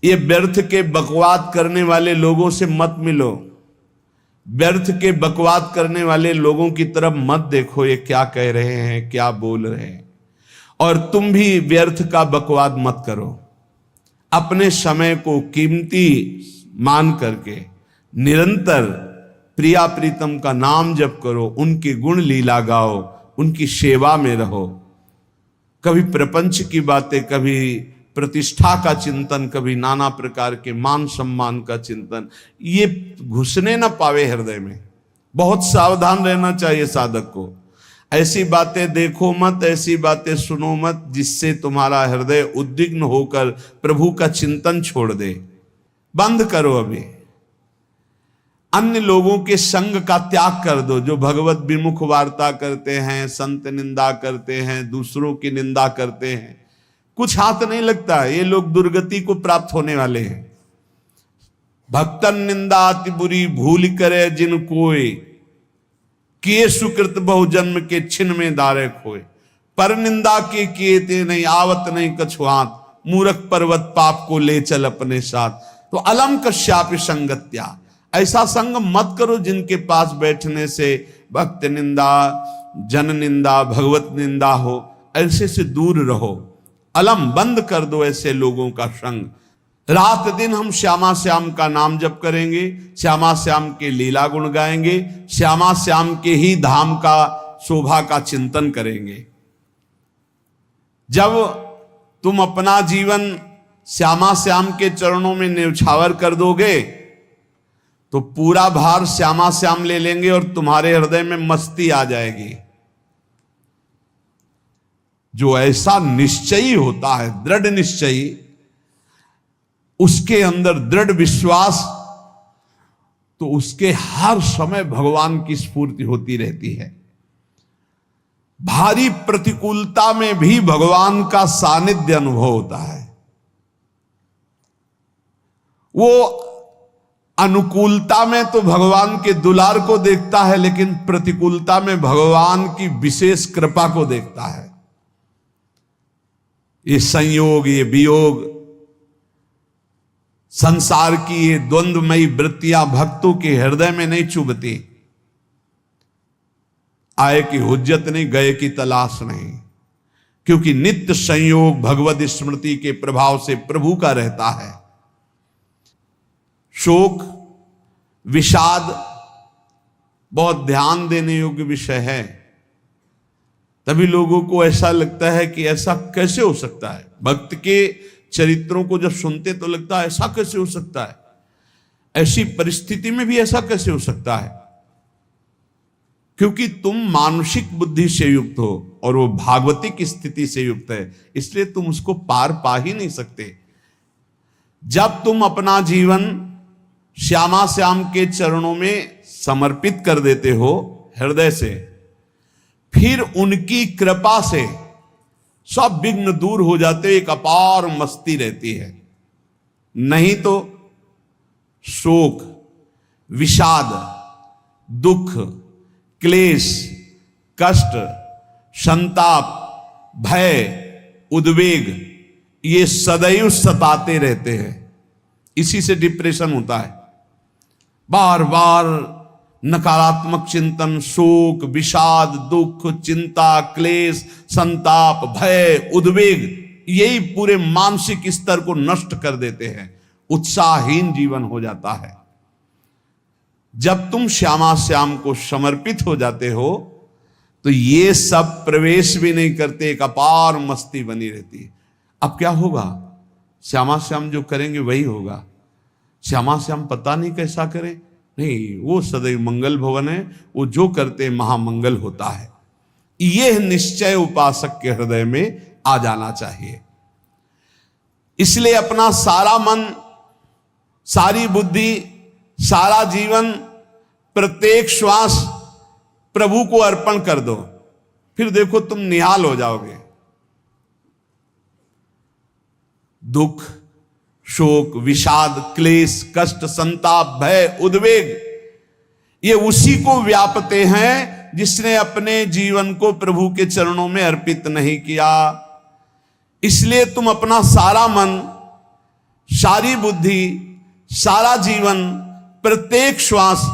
ये व्यर्थ के बकवाद करने वाले लोगों से मत मिलो, व्यर्थ के बकवाद करने वाले लोगों की तरफ मत देखो, ये क्या कह रहे हैं, क्या बोल रहे हैं। और तुम भी व्यर्थ का बकवाद मत करो। अपने समय को कीमती मान करके निरंतर प्रिया प्रीतम का नाम जप करो, उनके गुण लीला गाओ, उनकी सेवा में रहो। कभी प्रपंच की बातें, कभी प्रतिष्ठा का चिंतन, कभी नाना प्रकार के मान सम्मान का चिंतन, ये घुसने ना पावे हृदय में। बहुत सावधान रहना चाहिए साधक को। ऐसी बातें देखो मत, ऐसी बातें सुनो मत जिससे तुम्हारा हृदय उद्विग्न होकर प्रभु का चिंतन छोड़ दे। बंद करो अभी। अन्य लोगों के संग का त्याग कर दो, जो भगवत विमुख वार्ता करते हैं, संत निंदा करते हैं, दूसरों की निंदा करते हैं। कुछ हाथ नहीं लगता, ये लोग दुर्गति को प्राप्त होने वाले हैं। भक्तन निंदा अति बुरी भूल करे जिन कोय, किए सुकृत बहु जन्म के छिन में दारे खोए। पर निंदा के किए ते नहीं, आवत नहीं कछुआत, मूर्ख पर्वत पाप को ले चल अपने साथ। तो अलम कश्यापि संगत्या, ऐसा संग मत करो जिनके पास बैठने से भक्त निंदा, जन निंदा, भगवत निंदा हो। ऐसे से दूर रहो। अलम बंद कर दो ऐसे लोगों का संग। रात दिन हम श्यामा श्याम का नाम जप करेंगे, श्यामा श्याम के लीला गुण गाएंगे, श्यामा श्याम के ही धाम का शोभा का चिंतन करेंगे। जब तुम अपना जीवन श्यामा श्याम के चरणों में न्यौछावर कर दोगे तो पूरा भार श्यामा श्याम ले लेंगे और तुम्हारे हृदय में मस्ती आ जाएगी। जो ऐसा निश्चयी होता है, दृढ़ निश्चयी, उसके अंदर दृढ़ विश्वास, तो उसके हर समय भगवान की स्फूर्ति होती रहती है। भारी प्रतिकूलता में भी भगवान का सानिध्य अनुभव होता है। वो अनुकूलता में तो भगवान के दुलार को देखता है, लेकिन प्रतिकूलता में भगवान की विशेष कृपा को देखता है। ये संयोग, ये वियोग, संसार की ये द्वंद्वमयी वृत्तियां भक्तों के हृदय में नहीं चुभती। आए की हुज्जत नहीं, गए की तलाश नहीं, क्योंकि नित्य संयोग भगवत स्मृति के प्रभाव से प्रभु का रहता है। शोक, विषाद बहुत ध्यान देने योग्य विषय है। तभी लोगों को ऐसा लगता है कि ऐसा कैसे हो सकता है। भक्त के चरित्रों को जब सुनते तो लगता है ऐसा कैसे हो सकता है, ऐसी परिस्थिति में भी ऐसा कैसे हो सकता है। क्योंकि तुम मानसिक बुद्धि से युक्त हो और वो भागवतिक स्थिति से युक्त है, इसलिए तुम उसको पार पा ही नहीं सकते। जब तुम अपना जीवन श्यामा श्याम के चरणों में समर्पित कर देते हो हृदय से, फिर उनकी कृपा से सब विघ्न दूर हो जाते, एक अपार मस्ती रहती है। नहीं तो शोक, विषाद, दुख, क्लेश, कष्ट, संताप, भय, उद्वेग, ये सदैव सताते रहते हैं। इसी से डिप्रेशन होता है। बार बार नकारात्मक चिंतन, शोक, विषाद, दुख, चिंता, क्लेश, संताप, भय, उद्वेग, यही पूरे मानसिक स्तर को नष्ट कर देते हैं। उत्साहहीन जीवन हो जाता है। जब तुम श्यामा श्याम को समर्पित हो जाते हो तो ये सब प्रवेश भी नहीं करते, एक अपार मस्ती बनी रहती है। अब क्या होगा? श्यामा श्याम जो करेंगे वही होगा। श्यामा श्याम पता नहीं कैसा करें, नहीं, वो सदैव मंगल भवन है, वो जो करते महामंगल होता है। यह निश्चय उपासक के हृदय में आ जाना चाहिए। इसलिए अपना सारा मन, सारी बुद्धि, सारा जीवन, प्रत्येक श्वास प्रभु को अर्पण कर दो। फिर देखो तुम निहाल हो जाओगे। दुख, शोक, विषाद, क्लेश, कष्ट, संताप, भय, उद्वेग, ये उसी को व्यापते हैं जिसने अपने जीवन को प्रभु के चरणों में अर्पित नहीं किया। इसलिए तुम अपना सारा मन सारी बुद्धि, सारा जीवन, प्रत्येक श्वास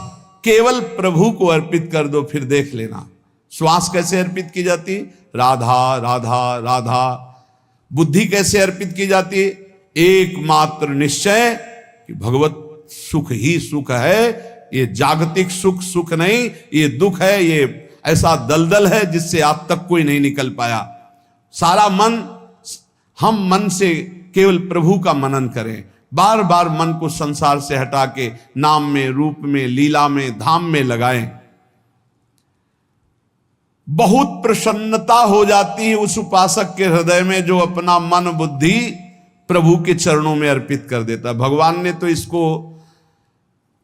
केवल प्रभु को अर्पित कर दो, फिर देख लेना श्वास कैसे अर्पित की जाती, राधा राधा राधा। बुद्धि कैसे अर्पित की जाती, एकमात्र निश्चय कि भगवत सुख ही सुख है, ये जागतिक सुख सुख नहीं, ये दुख है, ये ऐसा दलदल है जिससे आज तक कोई नहीं निकल पाया। सारा मन, हम मन से केवल प्रभु का मनन करें, बार बार मन को संसार से हटा के नाम में, रूप में, लीला में, धाम में लगाएं। बहुत प्रसन्नता हो जाती है उस उपासक के हृदय में जो अपना मन बुद्धि प्रभु के चरणों में अर्पित कर देता। भगवान ने तो इसको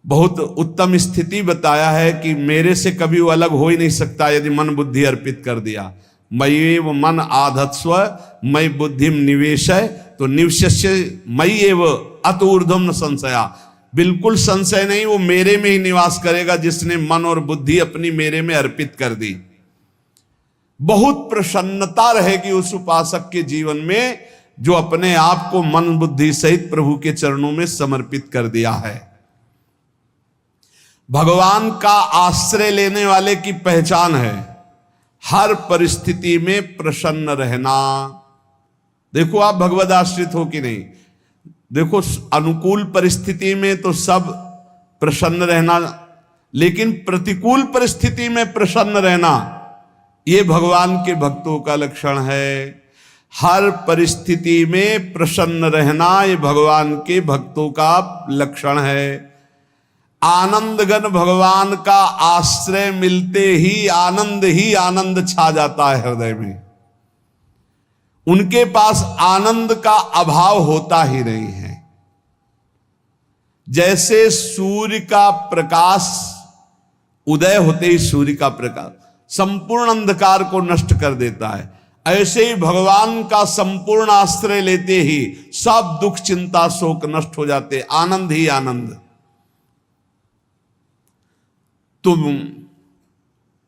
बहुत उत्तम स्थिति बताया है कि मेरे से कभी वो अलग हो ही नहीं सकता यदि मन बुद्धि अर्पित कर दिया। मय्येव मन आधत्स्व मयि बुद्धिम निवेशय, तो निवश्य मय्येव अत ऊर्ध्वं न संशया, बिल्कुल संशय नहीं, वो मेरे में ही निवास करेगा जिसने मन और बुद्धि अपनी मेरे में अर्पित कर दी। बहुत प्रसन्नता रहेगी उस उपासक के जीवन में जो अपने आप को मन बुद्धि सहित प्रभु के चरणों में समर्पित कर दिया है। भगवान का आश्रय लेने वाले की पहचान है हर परिस्थिति में प्रसन्न रहना। देखो आप भगवद आश्रित हो कि नहीं, देखो अनुकूल परिस्थिति में तो सब प्रसन्न रहना, लेकिन प्रतिकूल परिस्थिति में प्रसन्न रहना ये भगवान के भक्तों का लक्षण है। हर परिस्थिति में प्रसन्न रहना ये भगवान के भक्तों का लक्षण है। आनंदगन भगवान का आश्रय मिलते ही आनंद छा जाता है हृदय में। उनके पास आनंद का अभाव होता ही नहीं है। जैसे सूर्य का प्रकाश उदय होते ही सूर्य का प्रकाश संपूर्ण अंधकार को नष्ट कर देता है, ऐसे ही भगवान का संपूर्ण आश्रय लेते ही सब दुख चिंता शोक नष्ट हो जाते, आनंद ही आनंद। तुम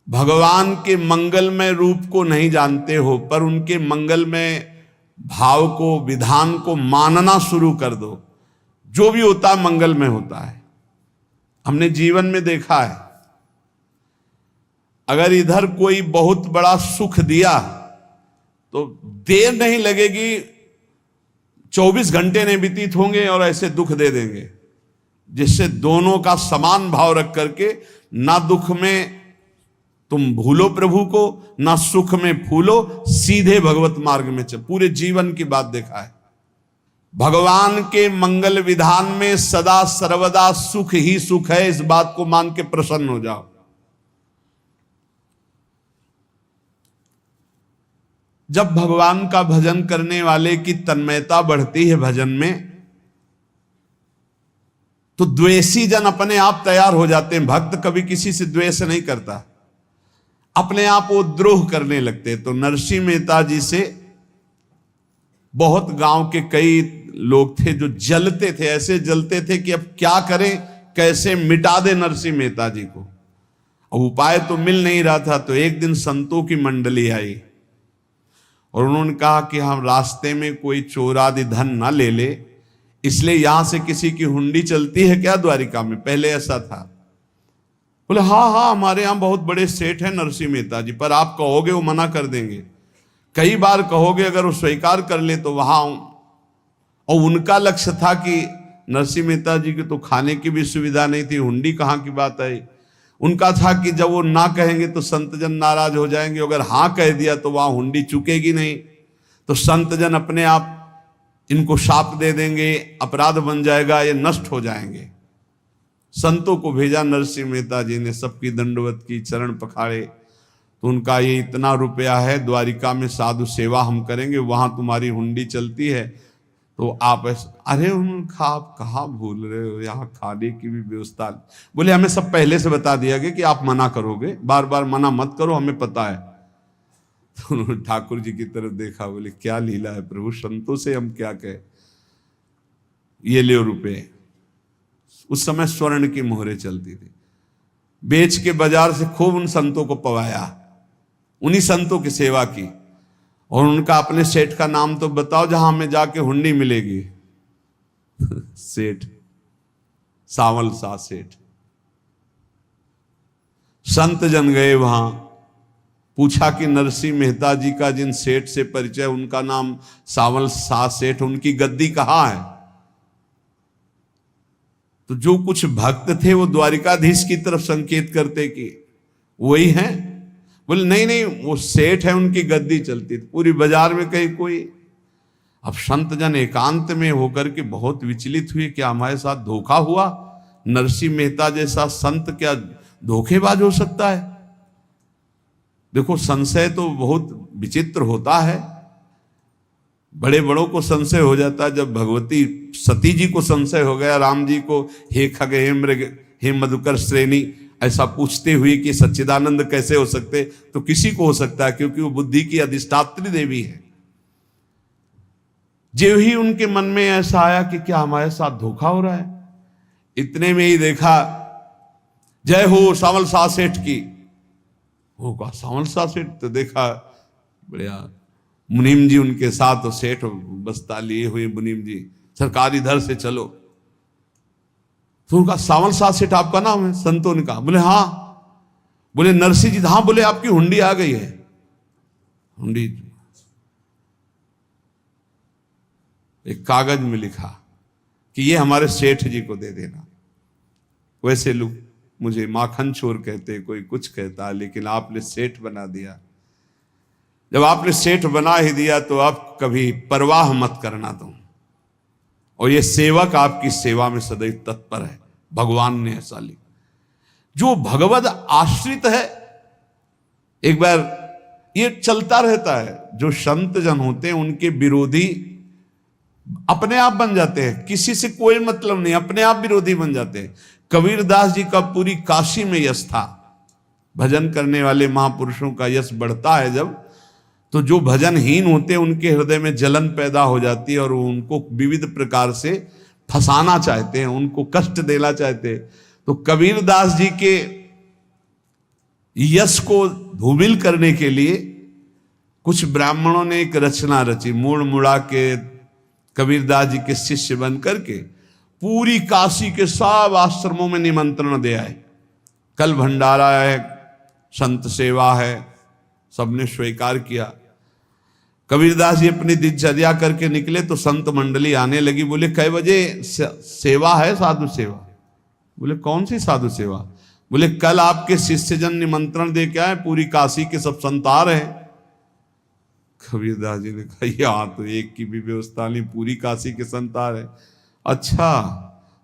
भगवान के मंगलमय रूप को नहीं जानते हो, पर उनके मंगलमय भाव को, विधान को मानना शुरू कर दो। जो भी होता है मंगलमय होता है। हमने जीवन में देखा है, अगर इधर कोई बहुत बड़ा सुख दिया तो देर नहीं लगेगी, 24 घंटे नहीं व्यतीत होंगे और ऐसे दुख दे देंगे, जिससे दोनों का समान भाव रख करके ना दुख में तुम भूलो प्रभु को, ना सुख में फूलो, सीधे भगवत मार्ग में चल। पूरे जीवन की बात देखा है, भगवान के मंगल विधान में सदा सर्वदा सुख ही सुख है, इस बात को मान के प्रसन्न हो जाओ। जब भगवान का भजन करने वाले की तन्मयता बढ़ती है भजन में, तो द्वेषी जन अपने आप तैयार हो जाते हैं। भक्त कभी किसी से द्वेष नहीं करता, अपने आप वो द्रोह करने लगते। तो नरसिंह मेहता जी से बहुत गांव के कई लोग थे जो जलते थे, ऐसे जलते थे कि अब क्या करें, कैसे मिटा दे नरसिंह मेहता जी को। अब उपाय तो मिल नहीं रहा था। तो एक दिन संतों की मंडली आई और उन्होंने कहा कि हम रास्ते में कोई चोर आदि धन ना ले ले, इसलिए यहां से किसी की हुंडी चलती है क्या द्वारिका में? पहले ऐसा था। बोले हाँ हमारे यहां बहुत बड़े सेठ हैं नरसिंह मेहता जी, पर आप कहोगे वो मना कर देंगे। कई बार कहोगे, अगर वो स्वीकार कर ले तो वहां। और उनका लक्ष्य था कि नरसिंह मेहता जी की तो खाने की भी सुविधा नहीं थी, हुंडी कहाँ की बात आई। उनका था कि जब वो ना कहेंगे तो संतजन नाराज हो जाएंगे, अगर हाँ कह दिया तो वहां हुंडी चुकेगी नहीं, तो संतजन अपने आप इनको शाप दे देंगे, अपराध बन जाएगा, ये नष्ट हो जाएंगे। संतों को भेजा नरसिंह मेहता जी ने, सबकी दंडवत की, चरण पखाड़े। तो उनका ये इतना रुपया है, द्वारिका में साधु सेवा हम करेंगे, वहां तुम्हारी हुंडी चलती है, तो आप अरे उनका आप कहाँ भूल रहे हो, यहाँ खाने की भी व्यवस्था। बोले हमें सब पहले से बता दिया गया कि आप मना करोगे, बार बार मना मत करो, हमें पता है। तो उन्होंने ठाकुर जी की तरफ देखा, बोले क्या लीला है प्रभु, संतों से हम क्या कहें, ये ले रुपए। उस समय स्वर्ण की मोहरें चलती थी, बेच के बाजार से खूब उन संतों को पवाया, उन्हीं संतों की सेवा की। और उनका अपने सेठ का नाम तो बताओ जहां हमें जाके हुंडी मिलेगी। सेठ, सावल शाह सेठ। संत जन गए वहां, पूछा कि नरसिंह मेहता जी का जिन सेठ से परिचय, उनका नाम सावल शाह सेठ, उनकी गद्दी कहाँ है? तो जो कुछ भक्त थे वो द्वारिकाधीश की तरफ संकेत करते कि वही हैं। बोले नहीं नहीं, वो सेठ है, उनकी गद्दी चलती थी। पूरी बाजार में कहीं कोई। अब संत जन एकांत में होकर के बहुत विचलित हुए, क्या हमारे साथ धोखा हुआ? नरसिंह मेहता जैसा संत क्या धोखेबाज हो सकता है? देखो, संशय तो बहुत विचित्र होता है। बड़े बड़ों को संशय हो जाता है। जब भगवती सती जी को संशय हो गया, राम जी को, हे खग हे मृग हे मधुकर श्रेणी, ऐसा पूछते हुए कि सच्चिदानंद कैसे हो सकते, तो किसी को हो सकता है, क्योंकि वो बुद्धि की अधिष्ठात्री देवी है। जो ही उनके मन में ऐसा आया कि क्या हमारे साथ धोखा हो रहा है, इतने में ही देखा, जय हो सावल शाह सेठ की। होगा सावल शाह सेठ, तो देखा बढ़िया मुनीम जी उनके साथ, और सेठ बस्ता लिए हुए मुनीम जी, सरकार इधर से चलो। तो उनका सावल शाह सेठ आपका नाम है? संतों ने कहा। बोले हाँ। बोले नरसिंह जी? हाँ। बोले आपकी हुंडी आ गई है। हुंडी एक कागज में लिखा कि ये हमारे सेठ जी को दे देना। वैसे लोग मुझे माखन चोर कहते, कोई कुछ कहता, लेकिन आपने सेठ बना दिया। जब आपने सेठ बना ही दिया तो आप कभी परवाह मत करना तुम। और ये सेवक आपकी सेवा में सदैव तत्पर है। भगवान ने ऐसा लिखा। जो भगवद आश्रित है, एक बार ये चलता रहता है, जो संत जन होते हैं उनके विरोधी अपने आप बन जाते हैं, किसी से कोई मतलब नहीं, अपने आप विरोधी बन जाते हैं। कबीरदास जी का पूरी काशी में यश था। भजन करने वाले महापुरुषों का यश बढ़ता है जब, तो जो भजनहीन होते हैं उनके हृदय में जलन पैदा हो जाती है, और वो उनको विविध प्रकार से फंसाना चाहते हैं, उनको कष्ट देना चाहते हैं। तो कबीरदास जी के यश को धूमिल करने के लिए कुछ ब्राह्मणों ने एक रचना रची। मुड़ मुड़ा के कबीरदास जी के शिष्य बन करके पूरी काशी के सब आश्रमों में निमंत्रण दे आए। कल भंडारा है, संत सेवा है, सबने स्वीकार किया। कबीरदास जी अपनी दिनचर्या करके निकले तो संत मंडली आने लगी। बोले कै बजे सेवा है? साधु सेवा। बोले कौन सी साधु सेवा? बोले कल आपके शिष्यजन निमंत्रण दे के आए, पूरी काशी के सब संत आ रहे हैं। कबीरदास जी ने कहा यहाँ तो एक की भी व्यवस्था नहीं, पूरी काशी के संत आ रहे। अच्छा,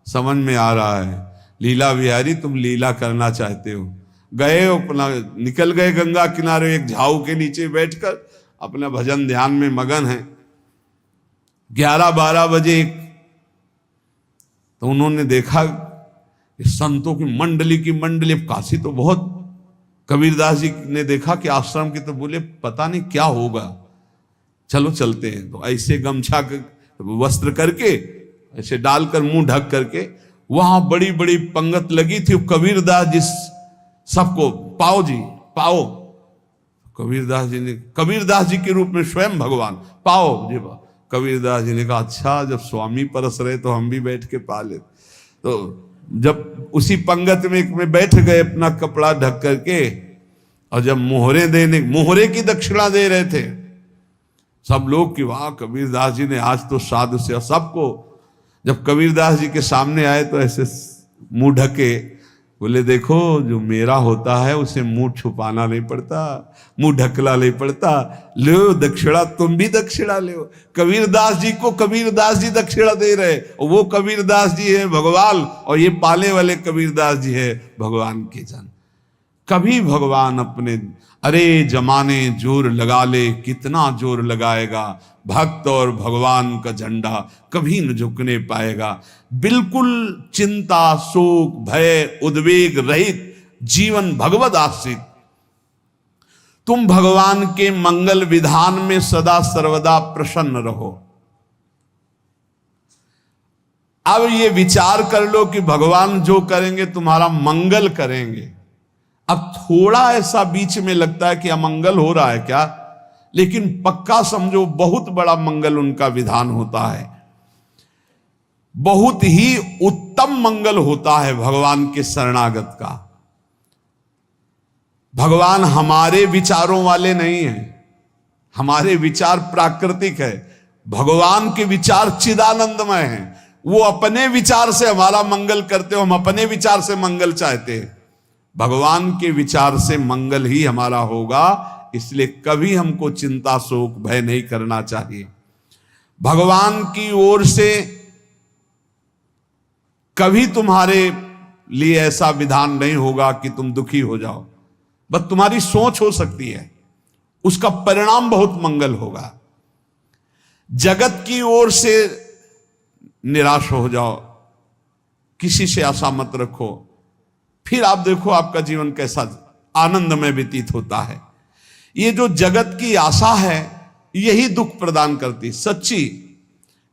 समझ में आ रहा है, लीला बिहारी तुम लीला करना चाहते हो। गए अपना निकल गए गंगा किनारे, एक झाऊ के नीचे बैठकर अपना भजन ध्यान में मगन है। 11-12 बजे तो उन्होंने देखा संतों की मंडली, अब काशी तो बहुत। कबीरदास जी ने देखा कि आश्रम की, तो बोले पता नहीं क्या होगा, चलो चलते हैं। तो ऐसे गमछा वस्त्र करके ऐसे डालकर मुंह ढक करके, वहां बड़ी बड़ी पंगत लगी थी। कबीरदास जी सबको पाओ जी पाओ। कबीरदास जी के रूप में स्वयं भगवान पाओ जी। कबीरदास जी ने कहा अच्छा, जब स्वामी परस रहे तो हम भी बैठ के पा ले। तो जब उसी पंगत में बैठ गए अपना कपड़ा ढक करके, और जब मोहरे की दक्षिणा दे रहे थे सब लोग कि वाह कबीरदास जी ने आज तो साधु से। सबको जब कबीरदास जी के सामने आए तो ऐसे मुंह ढके, बोले देखो जो मेरा होता है उसे मुंह छुपाना नहीं पड़ता, मुंह ढकला नहीं पड़ता। लो दक्षिणा, तुम भी दक्षिणा ले। कबीरदास जी को कबीरदास जी दक्षिणा दे रहे, और वो कबीरदास जी है भगवान, और ये पाले वाले कबीरदास जी है भगवान के जन। कभी भगवान अपने, अरे जमाने जोर लगा ले, कितना जोर लगाएगा, भक्त और भगवान का झंडा कभी न झुकने पाएगा। बिल्कुल चिंता, शोक, भय, उद्वेग रहित जीवन भगवद आश्रित। तुम भगवान के मंगल विधान में सदा सर्वदा प्रसन्न रहो। अब ये विचार कर लो कि भगवान जो करेंगे तुम्हारा मंगल करेंगे। अब थोड़ा ऐसा बीच में लगता है कि अमंगल हो रहा है क्या, लेकिन पक्का समझो बहुत बड़ा मंगल उनका विधान होता है। बहुत ही उत्तम मंगल होता है भगवान के शरणागत का। भगवान हमारे विचारों वाले नहीं हैं, हमारे विचार प्राकृतिक है, भगवान के विचार चिदानंदमय हैं। वो अपने विचार से हमारा मंगल करते हो, हम अपने विचार से मंगल चाहते हैं। भगवान के विचार से मंगल ही हमारा होगा, इसलिए कभी हमको चिंता शोक भय नहीं करना चाहिए। भगवान की ओर से कभी तुम्हारे लिए ऐसा विधान नहीं होगा कि तुम दुखी हो जाओ, बस तुम्हारी सोच हो सकती है, उसका परिणाम बहुत मंगल होगा। जगत की ओर से निराश हो जाओ, किसी से आशा मत रखो, फिर आप देखो आपका जीवन कैसा आनंदमय व्यतीत होता है। ये जो जगत की आशा है यही दुख प्रदान करती, सच्ची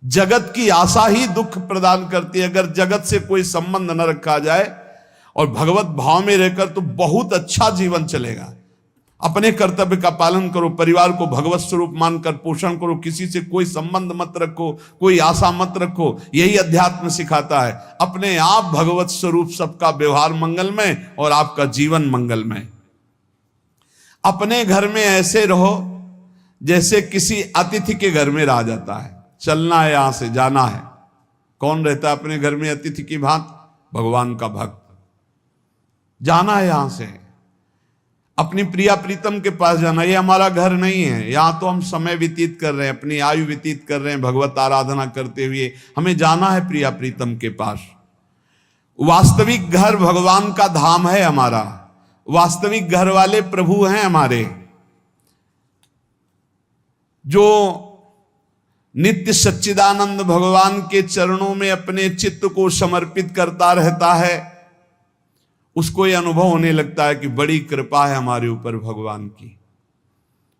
जगत की आशा ही दुख प्रदान करती है। अगर जगत से कोई संबंध न रखा जाए और भगवत भाव में रहकर तो बहुत अच्छा जीवन चलेगा। अपने कर्तव्य का पालन करो, परिवार को भगवत स्वरूप मानकर पोषण करो, किसी से कोई संबंध मत रखो, कोई आशा मत रखो, यही अध्यात्म सिखाता है। अपने आप भगवत स्वरूप, सबका व्यवहार मंगलमय और आपका जीवन मंगलमय। अपने घर में ऐसे रहो जैसे किसी अतिथि के घर में रह जाता है, चलना है, यहां से जाना है। कौन रहता है अपने घर में अतिथि की भांति? भगवान का भक्त। जाना है यहां से, अपनी प्रिया प्रीतम के पास जाना। ये हमारा घर नहीं है, यहां तो हम समय व्यतीत कर रहे हैं, अपनी आयु व्यतीत कर रहे हैं भगवत आराधना करते हुए। हमें जाना है प्रिया प्रीतम के पास। वास्तविक घर भगवान का धाम है हमारा, वास्तविक घर वाले प्रभु हैं हमारे, जो नित्य सच्चिदानंद भगवान के चरणों में अपने चित्त को समर्पित करता रहता है। उसको यह अनुभव होने लगता है कि बड़ी कृपा है हमारे ऊपर, भगवान की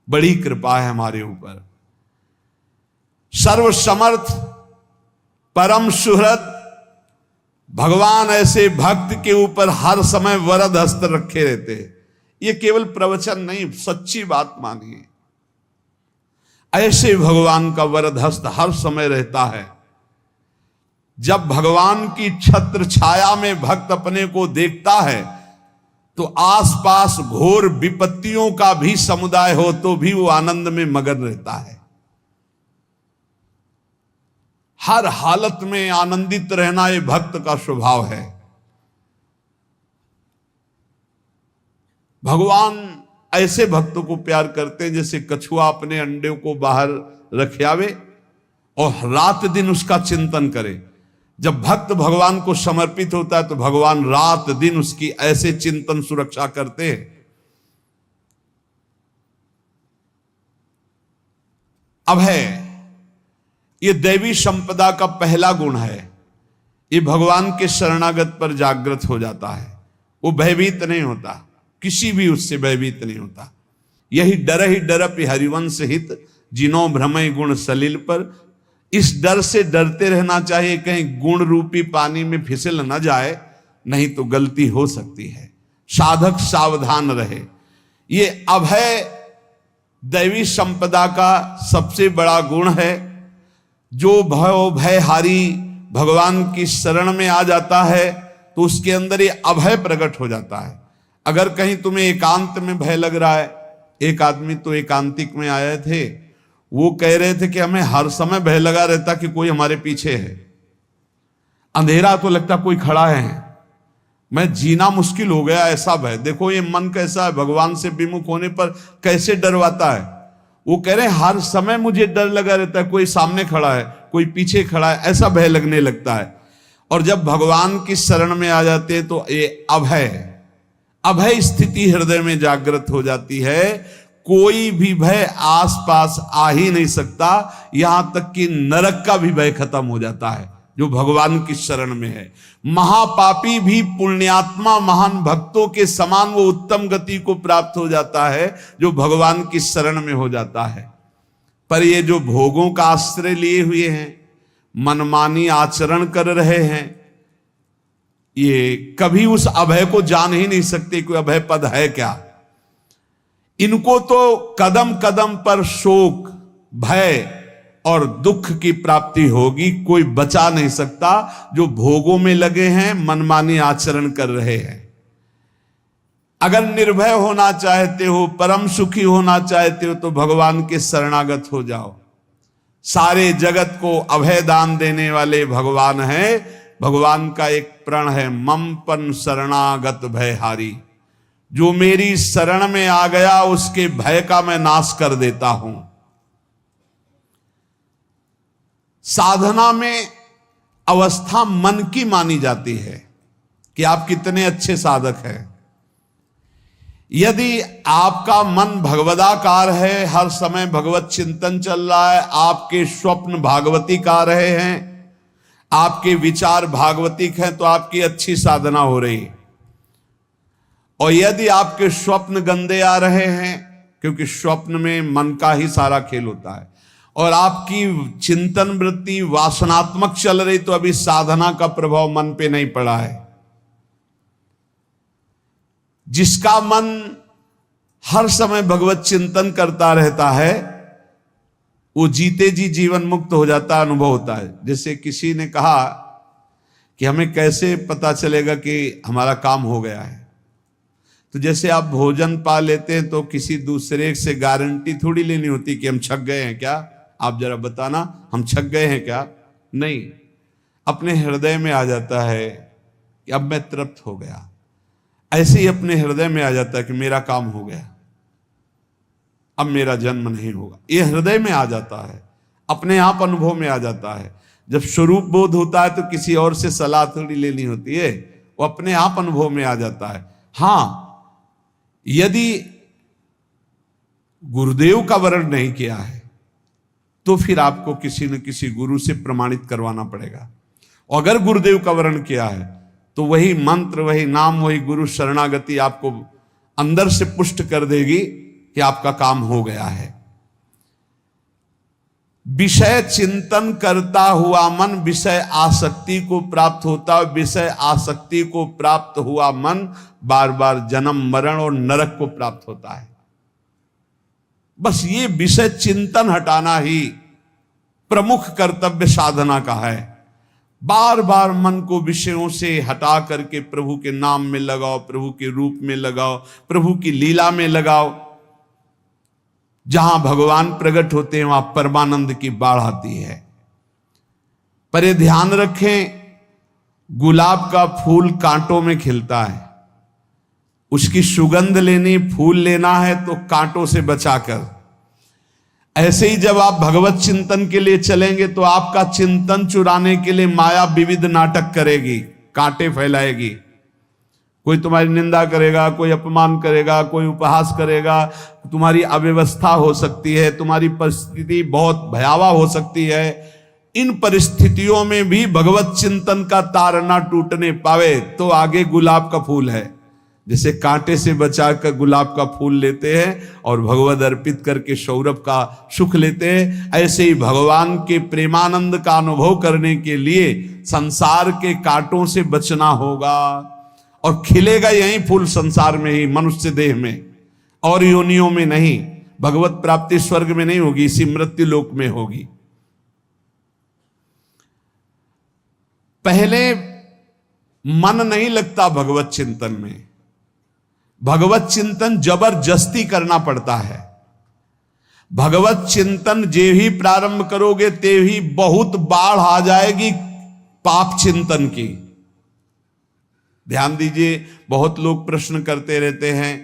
बड़ी कृपा है हमारे ऊपर। सर्वसमर्थ परम सुहृद भगवान ऐसे भक्त के ऊपर हर समय वरद हस्त रखे रहते हैं। ये केवल प्रवचन नहीं, सच्ची बात मानिए। ऐसे भगवान का वरद हस्त हर समय रहता है। जब भगवान की छत्र छाया में भक्त अपने को देखता है तो आसपास घोर विपत्तियों का भी समुदाय हो तो भी वो आनंद में मगन रहता है। हर हालत में आनंदित रहना ये भक्त का स्वभाव है। भगवान ऐसे भक्तों को प्यार करते हैं जैसे कछुआ अपने अंडे को बाहर रख आवे और रात दिन उसका चिंतन करे। जब भक्त भगवान को समर्पित होता है तो भगवान रात दिन उसकी ऐसे चिंतन सुरक्षा करते हैं। अभय, ये दैवी संपदा का पहला गुण है। ये भगवान के शरणागत पर जागृत हो जाता है, वो भयभीत नहीं होता, किसी भी उससे भयभीत नहीं होता। यही डरप हरिवंश हित, जिनो भ्रमय गुण सलिल पर। इस डर से डरते रहना चाहिए कहीं गुण रूपी पानी में फिसल न जाए, नहीं तो गलती हो सकती है। साधक सावधान रहे। ये अभय दैवी संपदा का सबसे बड़ा गुण है। जो भयहारी भगवान की शरण में आ जाता है तो उसके अंदर ये अभय प्रकट हो जाता है। अगर कहीं तुम्हें एकांत में भय लग रहा है, एक आदमी तो एकांतिक में आए थे, वो कह रहे थे कि हमें हर समय भय लगा रहता कि कोई हमारे पीछे है, अंधेरा तो लगता कोई खड़ा है, मैं जीना मुश्किल हो गया, ऐसा भय। देखो ये मन कैसा है, भगवान से विमुख होने पर कैसे डरवाता है। वो कह रहे हैं हर समय मुझे डर लगा रहता है, कोई सामने खड़ा है, कोई पीछे खड़ा है, ऐसा भय लगने लगता है। और जब भगवान की शरण में आ जाते हैं तो ये अभय स्थिति हृदय में जागृत हो जाती है। कोई भी भय आसपास आ ही नहीं सकता, यहां तक कि नरक का भी भय खत्म हो जाता है जो भगवान की शरण में है। महापापी भी पुण्यात्मा महान भक्तों के समान वो उत्तम गति को प्राप्त हो जाता है जो भगवान की शरण में हो जाता है। पर ये जो भोगों का आश्रय लिए हुए हैं, मनमानी आचरण कर रहे हैं, ये कभी उस अभय को जान ही नहीं सकते कोई अभय पद है क्या। इनको तो कदम कदम पर शोक, भय, और दुख की प्राप्ति होगी। कोई बचा नहीं सकता जो भोगों में लगे हैं, मनमानी आचरण कर रहे हैं। अगर निर्भय होना चाहते हो, परम सुखी होना चाहते हो, तो भगवान के शरणागत हो जाओ। सारे जगत को अभय दान देने वाले भगवान हैं। भगवान का एक प्रण है, मम पन शरणागत भयहारी। जो मेरी शरण में आ गया उसके भय का मैं नाश कर देता हूं। साधना में अवस्था मन की मानी जाती है कि आप कितने अच्छे साधक हैं। यदि आपका मन भगवदाकार है, हर समय भगवत चिंतन चल रहा है, आपके स्वप्न भागवती का रहे हैं, आपके विचार भागवतिक हैं, तो आपकी अच्छी साधना हो रही है। और यदि आपके स्वप्न गंदे आ रहे हैं, क्योंकि स्वप्न में मन का ही सारा खेल होता है, और आपकी चिंतन वृत्ति वासनात्मक चल रही, तो अभी साधना का प्रभाव मन पे नहीं पड़ा है। जिसका मन हर समय भगवत चिंतन करता रहता है, वो जीते जी जीवन मुक्त हो जाता, अनुभव होता है। जैसे किसी ने कहा कि हमें कैसे पता चलेगा कि हमारा काम हो गया है, तो जैसे आप भोजन पा लेते हैं तो किसी दूसरे से गारंटी थोड़ी लेनी होती कि हम छक गए हैं क्या, आप जरा बताना हम छक गए हैं क्या। नहीं, अपने हृदय में आ जाता है कि अब मैं तृप्त हो गया। ऐसे ही अपने हृदय में आ जाता है कि मेरा काम हो गया, अब मेरा जन्म नहीं होगा। ये हृदय में आ जाता है, अपने आप अनुभव में आ जाता है। जब स्वरूप बोध होता है तो किसी और से सलाह थोड़ी लेनी होती है, वो अपने आप अनुभव में आ जाता है। हाँ, यदि गुरुदेव का वर्ण नहीं किया है तो फिर आपको किसी न किसी गुरु से प्रमाणित करवाना पड़ेगा। और अगर गुरुदेव का वर्ण किया है तो वही मंत्र, वही नाम, वही गुरु शरणागति आपको अंदर से पुष्ट कर देगी कि आपका काम हो गया है। विषय चिंतन करता हुआ मन विषय आसक्ति को प्राप्त होता है। विषय आसक्ति को प्राप्त हुआ मन बार बार जन्म मरण और नरक को प्राप्त होता है। बस ये विषय चिंतन हटाना ही प्रमुख कर्तव्य साधना का है। बार बार मन को विषयों से हटा करके प्रभु के नाम में लगाओ, प्रभु के रूप में लगाओ, प्रभु की लीला में लगाओ। जहां भगवान प्रकट होते हैं वहां परमानंद की बाढ़ आती है। पर ये ध्यान रखें, गुलाब का फूल कांटों में खिलता है, उसकी सुगंध लेनी, फूल लेना है तो कांटों से बचाकर। ऐसे ही जब आप भगवत चिंतन के लिए चलेंगे तो आपका चिंतन चुराने के लिए माया विविध नाटक करेगी, कांटे फैलाएगी। कोई तुम्हारी निंदा करेगा, कोई अपमान करेगा, कोई उपहास करेगा, तुम्हारी अव्यवस्था हो सकती है, तुम्हारी परिस्थिति बहुत भयावह हो सकती है। इन परिस्थितियों में भी भगवत चिंतन का तार ना टूटने पावे तो आगे गुलाब का फूल है। जैसे कांटे से बचाकर गुलाब का फूल लेते हैं और भगवद अर्पित करके सौरभ का सुख लेते हैं, ऐसे ही भगवान के प्रेमानंद का अनुभव करने के लिए संसार के कांटों से बचना होगा। और खिलेगा यही फूल संसार में ही, मनुष्य देह में, और योनियों में नहीं। भगवत प्राप्ति स्वर्ग में नहीं होगी, इसी मृत्यु लोक में होगी। पहले मन नहीं लगता भगवत चिंतन में, भगवत चिंतन जबरदस्ती करना पड़ता है। भगवत चिंतन जे ही प्रारंभ करोगे ते ही बहुत बाढ़ आ जाएगी पाप चिंतन की। ध्यान दीजिए, बहुत लोग प्रश्न करते रहते हैं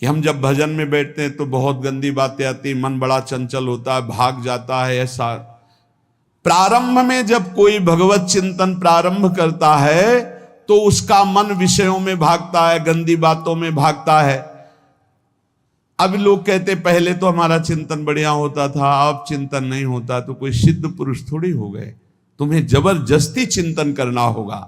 कि हम जब भजन में बैठते हैं तो बहुत गंदी बातें आती, मन बड़ा चंचल होता है, भाग जाता है। ऐसा प्रारंभ में जब कोई भगवत चिंतन प्रारंभ करता है तो उसका मन विषयों में भागता है, गंदी बातों में भागता है। अब लोग कहते पहले तो हमारा चिंतन बढ़िया होता था, अब चिंतन नहीं होता। तो कोई सिद्ध पुरुष थोड़ी हो गए, तुम्हें जबरदस्ती चिंतन करना होगा।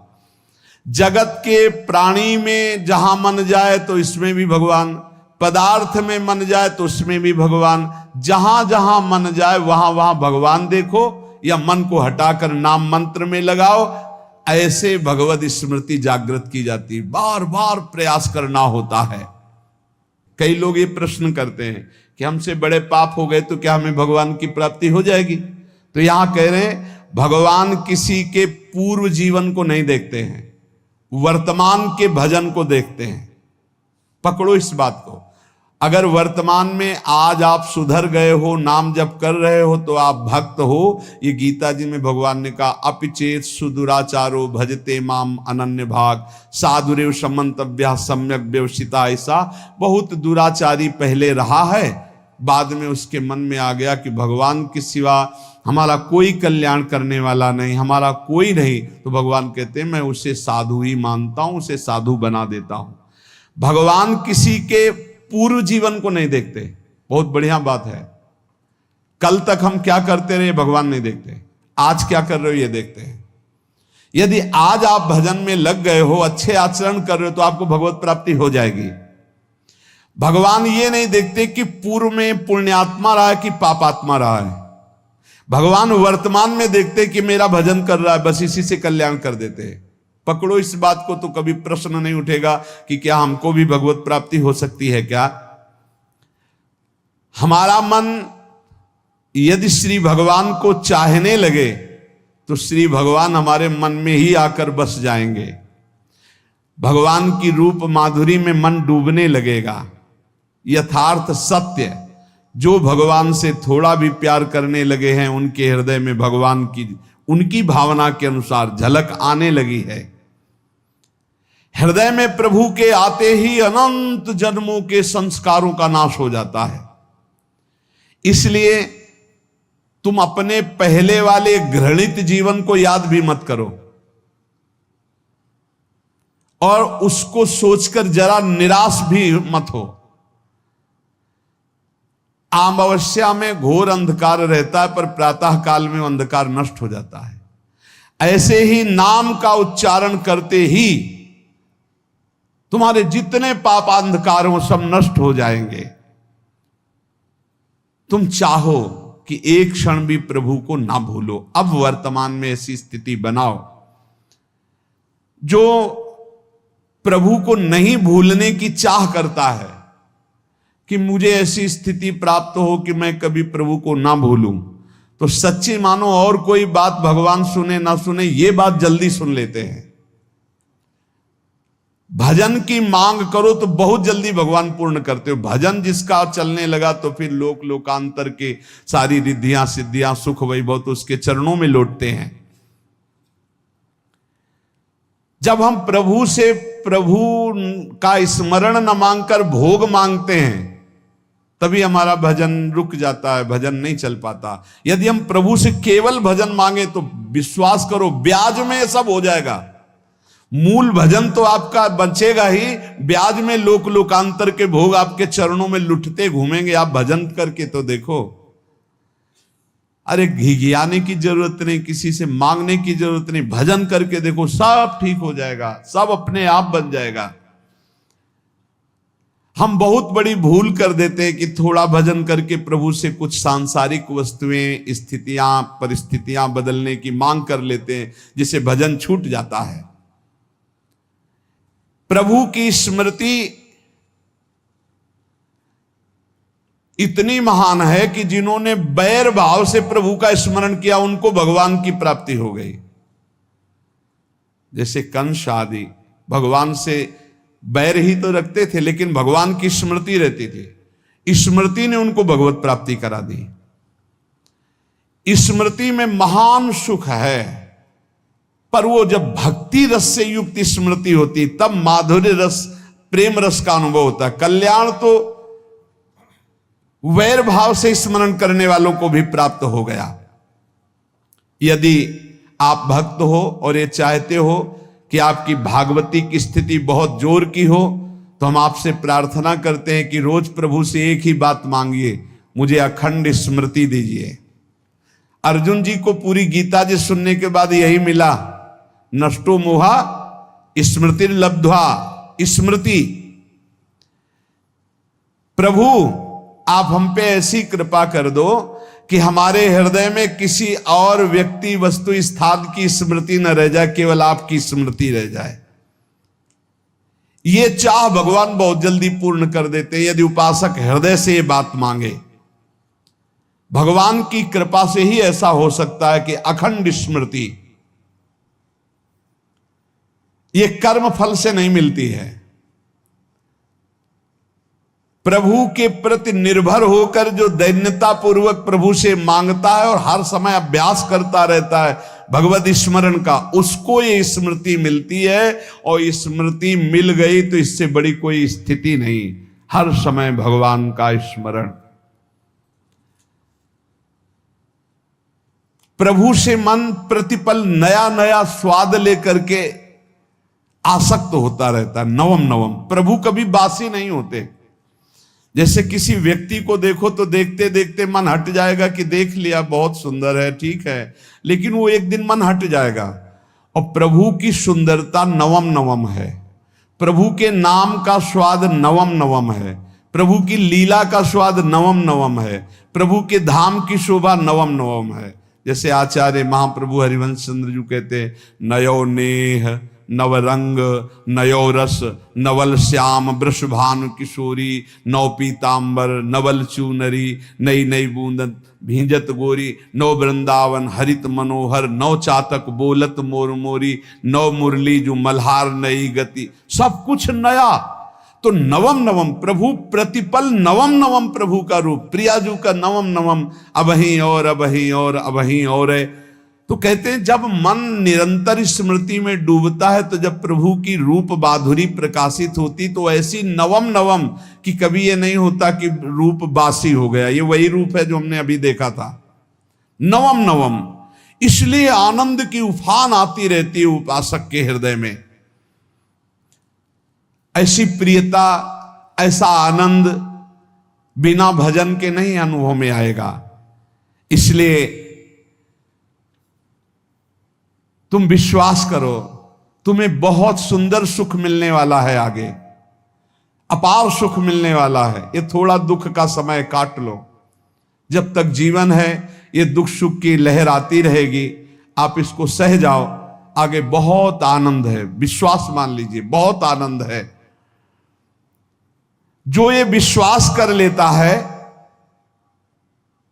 जगत के प्राणी में जहां मन जाए तो इसमें भी भगवान, पदार्थ में मन जाए तो उसमें भी भगवान, जहां जहां मन जाए वहां वहां भगवान देखो, या मन को हटाकर नाम मंत्र में लगाओ। ऐसे भगवत स्मृति जागृत की जाती है, बार बार प्रयास करना होता है। कई लोग ये प्रश्न करते हैं कि हमसे बड़े पाप हो गए तो क्या हमें भगवान की प्राप्ति हो जाएगी? तो यहां कह रहे हैं भगवान किसी के पूर्व जीवन को नहीं देखते हैं, वर्तमान के भजन को देखते हैं। पकड़ो इस बात को। अगर वर्तमान में आज आप सुधर गए हो, नाम जप कर रहे हो, तो आप भक्त हो। ये गीता जी में भगवान ने कहा, अपिचेत सुदुराचारो भजते माम अनन्य भाग साधुरेव समंतव्या सम्यक व्यवसिता। ऐसा बहुत दुराचारी पहले रहा है, बाद में उसके मन में आ गया कि भगवान के सिवा हमारा कोई कल्याण करने वाला नहीं, हमारा कोई नहीं। तो भगवान कहते हैं मैं उसे साधु ही मानता हूं, उसे साधु बना देता हूं। भगवान किसी के पूर्व जीवन को नहीं देखते। बहुत बढ़िया बात है। कल तक हम क्या करते रहे भगवान नहीं देखते, आज क्या कर रहे हो ये देखते हैं। यदि आज आप भजन में लग गए हो, अच्छे आचरण कर रहे हो, तो आपको भगवत प्राप्ति हो जाएगी। भगवान ये नहीं देखते कि पूर्व में पुण्यात्मा रहा है कि पापात्मा रहा है। भगवान वर्तमान में देखते कि मेरा भजन कर रहा है, बस इसी से कल्याण कर देते हैं। पकड़ो इस बात को, तो कभी प्रश्न नहीं उठेगा कि क्या हमको भी भगवत प्राप्ति हो सकती है क्या। हमारा मन यदि श्री भगवान को चाहने लगे तो श्री भगवान हमारे मन में ही आकर बस जाएंगे। भगवान की रूप माधुरी में मन डूबने लगेगा। यथार्थ सत्य, जो भगवान से थोड़ा भी प्यार करने लगे हैं, उनके हृदय में भगवान की उनकी भावना के अनुसार झलक आने लगी है। हृदय में प्रभु के आते ही अनंत जन्मों के संस्कारों का नाश हो जाता है। इसलिए तुम अपने पहले वाले घृणित जीवन को याद भी मत करो और उसको सोचकर जरा निराश भी मत हो। अमावस्या में घोर अंधकार रहता है, पर प्रातः काल में अंधकार नष्ट हो जाता है। ऐसे ही नाम का उच्चारण करते ही तुम्हारे जितने पाप अंधकार हो सब नष्ट हो जाएंगे। तुम चाहो कि एक क्षण भी प्रभु को ना भूलो। अब वर्तमान में ऐसी स्थिति बनाओ। जो प्रभु को नहीं भूलने की चाह करता है कि मुझे ऐसी स्थिति प्राप्त हो कि मैं कभी प्रभु को ना भूलूं, तो सच्ची मानो और कोई बात भगवान सुने ना सुने, ये बात जल्दी सुन लेते हैं। भजन की मांग करो तो बहुत जल्दी भगवान पूर्ण करते हो। भजन जिसका चलने लगा तो फिर लोकांतर के सारी रिद्धियां सिद्धियां सुख वैभव तो उसके चरणों में लौटते हैं। जब हम प्रभु से प्रभु का स्मरण न मांगकर भोग मांगते हैं, तभी हमारा भजन रुक जाता है, भजन नहीं चल पाता। यदि हम प्रभु से केवल भजन मांगे तो विश्वास करो ब्याज में सब हो जाएगा। मूल भजन तो आपका बचेगा ही, ब्याज में लोकांतर के भोग आपके चरणों में लुटते घूमेंगे। आप भजन करके तो देखो। अरे घिघियाने की जरूरत नहीं, किसी से मांगने की जरूरत नहीं, भजन करके देखो, सब ठीक हो जाएगा, सब अपने आप बन जाएगा। हम बहुत बड़ी भूल कर देते हैं कि थोड़ा भजन करके प्रभु से कुछ सांसारिक वस्तुएं, स्थितियां, परिस्थितियां बदलने की मांग कर लेते हैं, जिससे भजन छूट जाता है। प्रभु की स्मृति इतनी महान है कि जिन्होंने बैर भाव से प्रभु का स्मरण किया उनको भगवान की प्राप्ति हो गई। जैसे कंस आदि भगवान से बैर ही तो रखते थे, लेकिन भगवान की स्मृति रहती थी। स्मृति ने उनको भगवत प्राप्ति करा दी। स्मृति में महान सुख है, पर वो जब भक्ति रस से युक्त स्मृति होती तब माधुर्य रस, प्रेम रस का अनुभव होता है। कल्याण तो वैर भाव से स्मरण करने वालों को भी प्राप्त हो गया। यदि आप भक्त हो और ये चाहते हो कि आपकी भागवती की स्थिति बहुत जोर की हो, तो हम आपसे प्रार्थना करते हैं कि रोज प्रभु से एक ही बात मांगिए, मुझे अखंड स्मृति दीजिए। अर्जुन जी को पूरी गीता जी सुनने के बाद यही मिला, नष्टो मोहा स्मृति लब्ध्वा। स्मृति, प्रभु आप हम पे ऐसी कृपा कर दो कि हमारे हृदय में किसी और व्यक्ति, वस्तु, स्थान की स्मृति न रह जाए, केवल आपकी स्मृति रह जाए। ये चाह भगवान बहुत जल्दी पूर्ण कर देते हैं यदि उपासक हृदय से ये बात मांगे। भगवान की कृपा से ही ऐसा हो सकता है कि अखंड स्मृति ये कर्म फल से नहीं मिलती है। प्रभु के प्रति निर्भर होकर जो दैन्यता पूर्वक प्रभु से मांगता है और हर समय अभ्यास करता रहता है भगवत स्मरण का, उसको ये स्मृति मिलती है। और स्मृति मिल गई तो इससे बड़ी कोई स्थिति नहीं, हर समय भगवान का स्मरण। प्रभु से मन प्रतिपल नया नया स्वाद लेकर के आसक्त होता रहता है, नवम नवम। प्रभु कभी बासी नहीं होते। जैसे किसी व्यक्ति को देखो तो देखते देखते मन हट जाएगा कि देख लिया, बहुत सुंदर है, ठीक है, लेकिन वो एक दिन मन हट जाएगा। और प्रभु की सुंदरता नवम नवम है, प्रभु के नाम का स्वाद नवम नवम है, प्रभु की लीला का स्वाद नवम नवम है, प्रभु के धाम की शोभा नवम नवम है। जैसे आचार्य महाप्रभु हरिवंश चंद्र जी कहते, नयो नेह नवरंग नयो रस नवल श्याम वृषभानु किशोरी, नव पीतांबर नवल चूनरी, नई नई बूंदन भींजत गोरी, नव वृंदावन हरित मनोहर, नव चातक बोलत मोर मोरी, नव मुरली जो मल्हार नई गति, सब कुछ नया। तो नवम नवम प्रभु प्रतिपल नवम नवम प्रभु का रूप, प्रियाजू का नवम नवम, अबहीं और अबहीं और अबहीं और है। तो कहते हैं जब मन निरंतर स्मृति में डूबता है तो जब प्रभु की रूप माधुरी प्रकाशित होती तो ऐसी नवम नवम कि कभी ये नहीं होता कि रूप बासी हो गया। ये वही रूप है जो हमने अभी देखा था, नवम नवम। इसलिए आनंद की उफान आती रहती है उपासक के हृदय में। ऐसी प्रियता, ऐसा आनंद बिना भजन के नहीं अनुभव में आएगा। इसलिए तुम विश्वास करो, तुम्हें बहुत सुंदर सुख मिलने वाला है, आगे अपार सुख मिलने वाला है। ये थोड़ा दुख का समय काट लो, जब तक जीवन है ये दुख सुख की लहर आती रहेगी, आप इसको सह जाओ, आगे बहुत आनंद है, विश्वास मान लीजिए, बहुत आनंद है। जो ये विश्वास कर लेता है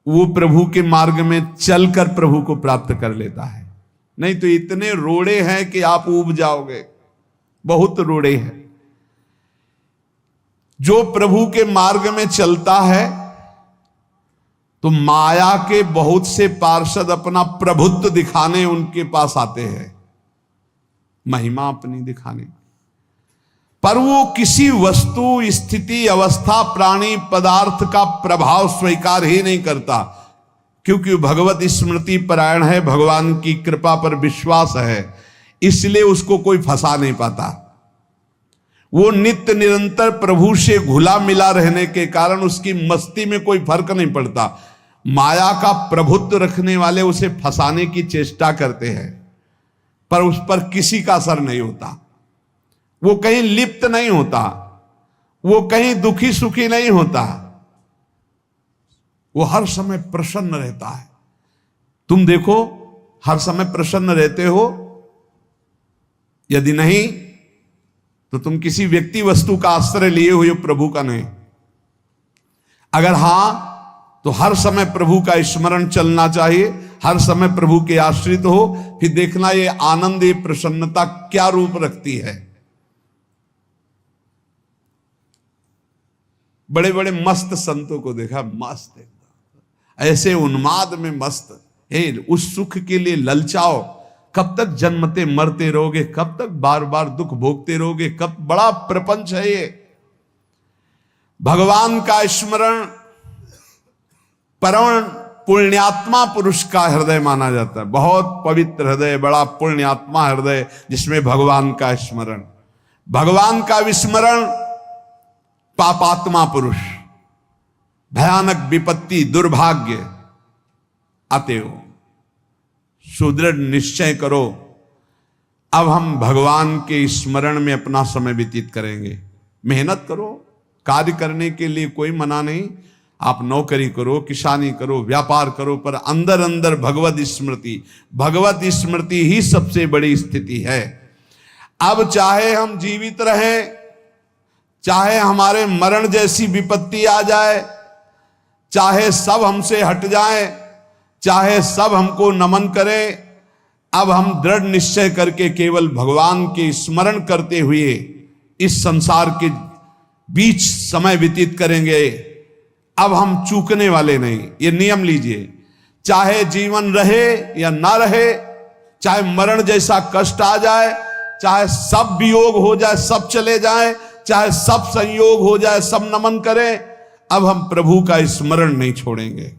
वो प्रभु के मार्ग में चलकर प्रभु को प्राप्त कर लेता है। नहीं तो इतने रोड़े हैं कि आप ऊब जाओगे, बहुत रोड़े हैं। जो प्रभु के मार्ग में चलता है तो माया के बहुत से पार्षद अपना प्रभुत्व दिखाने उनके पास आते हैं, महिमा अपनी दिखाने, पर वो किसी वस्तु स्थिति अवस्था प्राणी पदार्थ का प्रभाव स्वीकार ही नहीं करता, क्योंकि भगवत स्मृति परायण है, भगवान की कृपा पर विश्वास है, इसलिए उसको कोई फंसा नहीं पाता। वो नित्य निरंतर प्रभु से घुला मिला रहने के कारण उसकी मस्ती में कोई फर्क नहीं पड़ता। माया का प्रभुत्व रखने वाले उसे फंसाने की चेष्टा करते हैं, पर उस पर किसी का असर नहीं होता। वो कहीं लिप्त नहीं होता, वो कहीं दुखी सुखी नहीं होता, वो हर समय प्रसन्न रहता है। तुम देखो, हर समय प्रसन्न रहते हो? यदि नहीं तो तुम किसी व्यक्ति वस्तु का आश्रय लिए हुए, प्रभु का नहीं। अगर हां तो हर समय प्रभु का स्मरण चलना चाहिए, हर समय प्रभु के आश्रित हो, फिर देखना ये आनंद, ये प्रसन्नता क्या रूप रखती है। बड़े बड़े मस्त संतों को देखा, मस्त ऐसे उन्माद में मस्त है, उस सुख के लिए ललचाओ। कब तक जन्मते मरते रहोगे, कब तक बार बार दुख भोगते रहोगे, कब बड़ा प्रपंच है ये। भगवान का स्मरण परम पुण्यात्मा पुरुष का हृदय माना जाता है, बहुत पवित्र हृदय, बड़ा पुण्यात्मा हृदय जिसमें भगवान का स्मरण। भगवान का विस्मरण पापात्मा पुरुष, भयानक विपत्ति दुर्भाग्य आते हो। सुदृढ़ निश्चय करो, अब हम भगवान के स्मरण में अपना समय व्यतीत करेंगे। मेहनत करो, कार्य करने के लिए कोई मना नहीं, आप नौकरी करो, किसानी करो, व्यापार करो, पर अंदर अंदर भगवत स्मृति, भगवत स्मृति ही सबसे बड़ी स्थिति है। अब चाहे हम जीवित रहें, चाहे हमारे मरण जैसी विपत्ति आ जाए, चाहे सब हमसे हट जाए, चाहे सब हमको नमन करें, अब हम दृढ़ निश्चय करके केवल भगवान के स्मरण करते हुए इस संसार के बीच समय व्यतीत करेंगे। अब हम चूकने वाले नहीं। ये नियम लीजिए, चाहे जीवन रहे या ना रहे, चाहे मरण जैसा कष्ट आ जाए, चाहे सब वियोग हो जाए, सब चले जाए, चाहे सब संयोग हो जाए, सब नमन करें, अब हम प्रभु का स्मरण नहीं छोड़ेंगे।